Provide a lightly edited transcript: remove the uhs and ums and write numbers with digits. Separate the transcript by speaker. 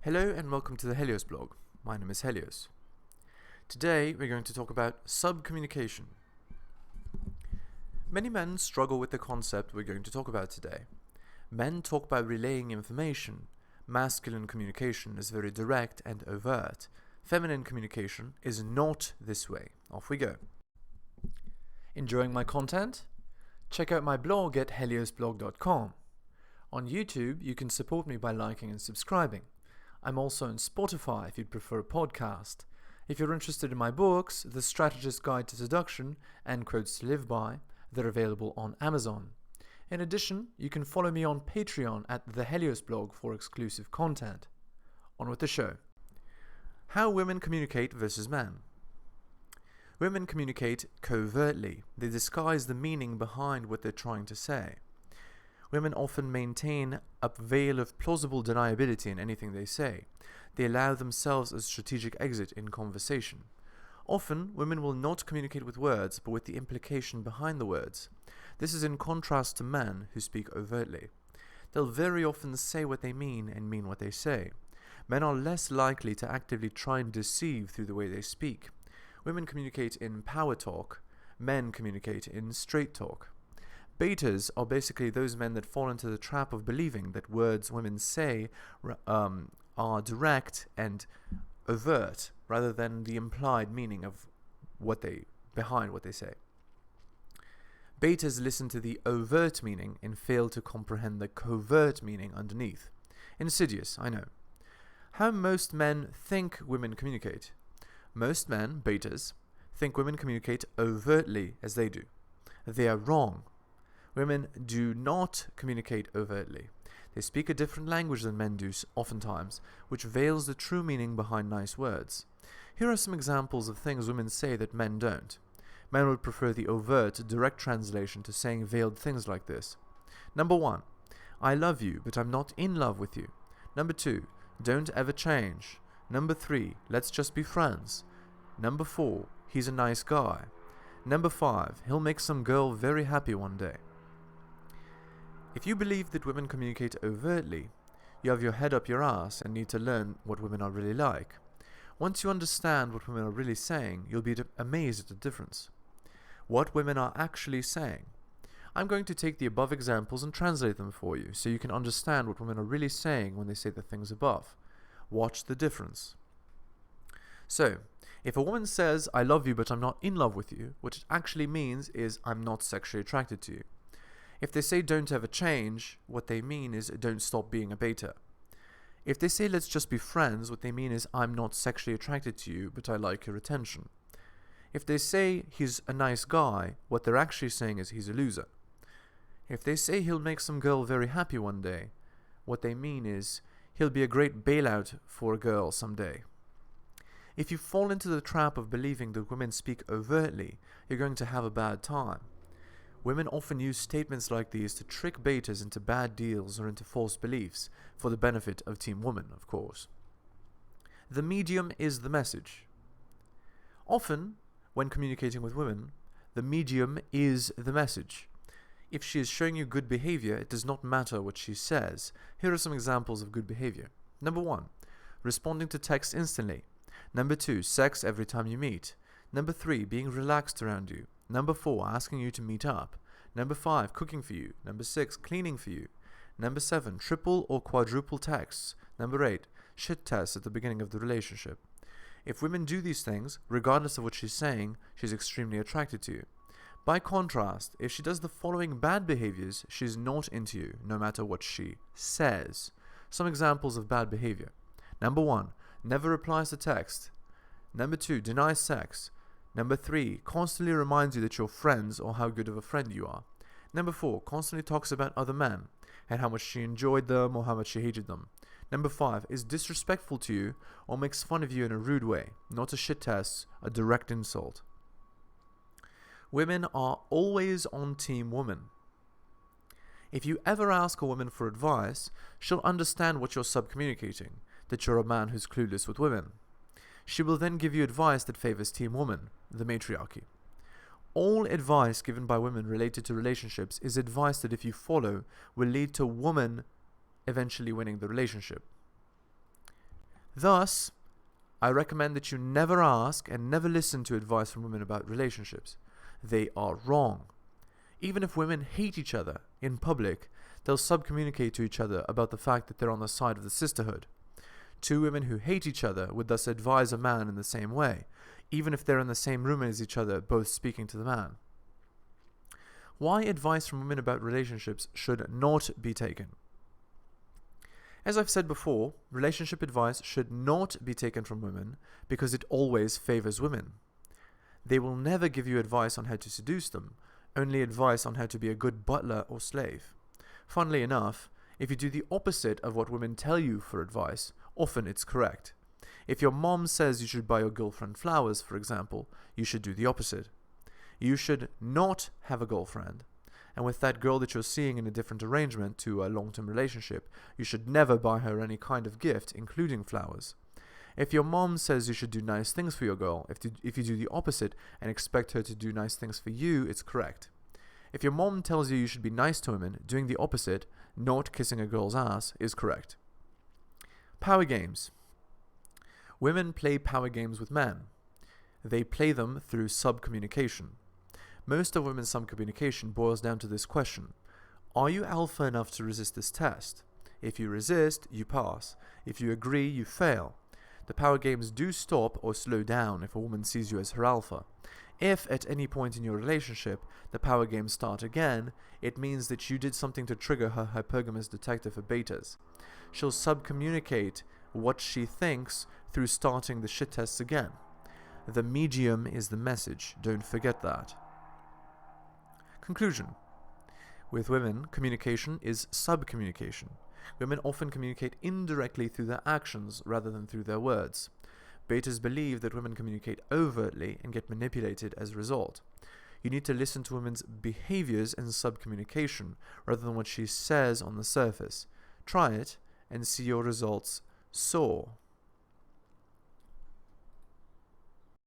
Speaker 1: Hello and welcome to the heliosblog. My name is Helios. Today we're going to talk about subcommunication. Many men struggle with the concept we're going to talk about today. Men talk about relaying information. Masculine communication is very direct and overt. Feminine communication is not this way. Off we go. Enjoying my content? Check out my blog at heliosblog.com. On YouTube, you can support me by liking and subscribing. I'm also on Spotify if you'd prefer a podcast. If you're interested in my books, The Strategist Guide to Seduction and Quotes to Live By, they're available on Amazon. In addition, you can follow me on Patreon at theheliosblog for exclusive content. On with the show. How women communicate versus men. Women communicate covertly. They disguise the meaning behind what they're trying to say. Women often maintain a veil of plausible deniability in anything they say. They allow themselves a strategic exit in conversation. Often, women will not communicate with words, but with the implication behind the words. This is in contrast to men who speak overtly. They'll very often say what they mean and mean what they say. Men are less likely to actively try and deceive through the way they speak. Women communicate in power talk. Men communicate in straight talk. Betas are basically those men that fall into the trap of believing that words women say are direct and overt rather than the implied meaning of behind what they say. Betas listen to the overt meaning and fail to comprehend the covert meaning underneath. Insidious, I know. How most men think women communicate. Most men, betas, think women communicate overtly as they do. They are wrong. Women do not communicate overtly. They speak a different language than men do oftentimes, which veils the true meaning behind nice words. Here are some examples of things women say that men don't. Men would prefer the overt, direct translation to saying veiled things like this. Number 1. I love you, but I'm not in love with you. Number 2. Don't ever change. Number 3. Let's just be friends. Number 4. He's a nice guy. Number 5. He'll make some girl very happy one day. If you believe that women communicate overtly, you have your head up your ass and need to learn what women are really like. Once you understand what women are really saying, you'll be amazed at the difference. What women are actually saying. I'm going to take the above examples and translate them for you so you can understand what women are really saying when they say the things above. Watch the difference. So, if a woman says, I love you but I'm not in love with you, what it actually means is I'm not sexually attracted to you. If they say don't ever change, what they mean is don't stop being a beta. If they say let's just be friends, what they mean is I'm not sexually attracted to you, but I like your attention. If they say he's a nice guy, what they're actually saying is he's a loser. If they say he'll make some girl very happy one day, what they mean is he'll be a great bailout for a girl someday. If you fall into the trap of believing that women speak overtly, you're going to have a bad time. Women often use statements like these to trick betas into bad deals or into false beliefs, for the benefit of Team Woman, of course. The medium is the message. Often, when communicating with women, the medium is the message. If she is showing you good behavior, it does not matter what she says. Here are some examples of good behavior. Number 1, responding to text instantly. Number 2, sex every time you meet. Number 3, being relaxed around you. Number 4, asking you to meet up. Number 5, cooking for you. Number 6, cleaning for you. Number 7, triple or quadruple texts. Number 8, shit tests at the beginning of the relationship. If women do these things, regardless of what she's saying, she's extremely attracted to you. By contrast, if she does the following bad behaviors, she's not into you, no matter what she says. Some examples of bad behavior. Number 1, never replies to text. Number 2, denies sex. Number 3, constantly reminds you that you're friends or how good of a friend you are. Number 4, constantly talks about other men and how much she enjoyed them or how much she hated them. Number 5, is disrespectful to you or makes fun of you in a rude way, not a shit test, a direct insult. Women are always on Team Woman. If you ever ask a woman for advice, she'll understand what you're subcommunicating, that you're a man who's clueless with women. She will then give you advice that favors Team Woman, the matriarchy. All advice given by women related to relationships is advice that if you follow will lead to woman eventually winning the relationship. Thus, I recommend that you never ask and never listen to advice from women about relationships. They are wrong. Even if women hate each other in public, they'll subcommunicate to each other about the fact that they're on the side of the sisterhood. Two women who hate each other would thus advise a man in the same way, even if they're in the same room as each other, both speaking to the man. Why advice from women about relationships should not be taken? As I've said before, relationship advice should not be taken from women because it always favors women. They will never give you advice on how to seduce them, only advice on how to be a good butler or slave. Funnily enough, if you do the opposite of what women tell you for advice, often it's correct. If your mom says you should buy your girlfriend flowers, for example, you should do the opposite. You should not have a girlfriend, and with that girl that you're seeing in a different arrangement to a long-term relationship, you should never buy her any kind of gift, including flowers. If your mom says you should do nice things for your girl, if you do the opposite and expect her to do nice things for you, it's correct. If your mom tells you should be nice to women, doing the opposite, not kissing a girl's ass, is correct. Power games. Women play power games with men. They play them through subcommunication. Most of women's subcommunication boils down to this question: are you alpha enough to resist this test? If you resist, you pass. If you agree, you fail. The power games do stop or slow down if a woman sees you as her alpha. If at any point in your relationship the power games start again, it means that you did something to trigger her hypergamous detector for betas. She'll subcommunicate what she thinks through starting the shit tests again. The medium is the message, don't forget that. Conclusion. With women, communication is subcommunication. Women often communicate indirectly through their actions rather than through their words. Betas believe that women communicate overtly and get manipulated as a result. You need to listen to women's behaviors in subcommunication rather than what she says on the surface. Try it and see your results soar.